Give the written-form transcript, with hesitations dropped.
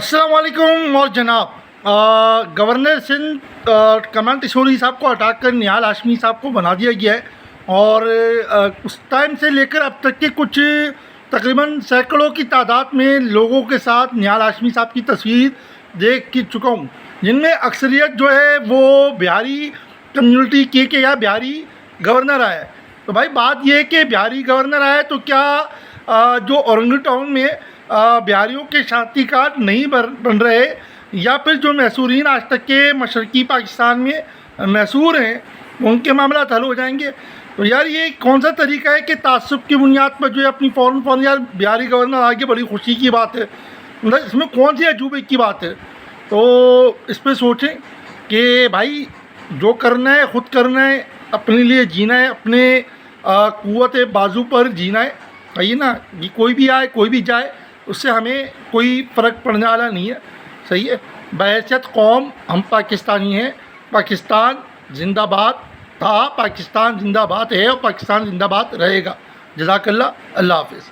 السلام علیکم اور جناب گورنر سندھ کمال کشوری صاحب کو ہٹا کر نہال ہاشمی صاحب کو بنا دیا گیا ہے اور اس ٹائم سے لے کر اب تک کے کچھ تقریباً سینکڑوں کی تعداد میں لوگوں کے ساتھ نہال ہاشمی صاحب کی تصویر دیکھ کے چکا ہوں، جن میں اکثریت جو ہے وہ بہاری کمیونٹی کے یا بہاری گورنر آیا ہے۔ تو بھائی بات یہ ہے کہ بہاری گورنر آیا تو کیا جو اورنگ ٹاؤن میں بہاریوں کے شناختی کارڈ نہیں بن رہے یا پھر جو محصورین آج تک کے مشرقی پاکستان میں محصور ہیں ان کے معاملات حل ہو جائیں گے؟ تو یار یہ کون سا طریقہ ہے کہ تعصب کی بنیاد پر جو ہے اپنی فوراً یار بہاری گورنر آگے بڑی خوشی کی بات ہے، مطلب اس میں کون سی عجوبے کی بات ہے؟ تو اس پہ سوچیں کہ بھائی جو کرنا ہے خود کرنا ہے، اپنے لیے جینا ہے، اپنے قوت بازو پر جینا ہے، صحیح نا؟ یہ کوئی بھی آئے کوئی بھی جائے اس سے ہمیں کوئی فرق پڑنے والا نہیں ہے، صحیح ہے؟ بحیثیت قوم ہم پاکستانی ہیں، پاکستان زندہ باد تھا، پاکستان زندہ باد ہے اور پاکستان زندہ باد رہے گا۔ جزاک اللہ، اللہ حافظ۔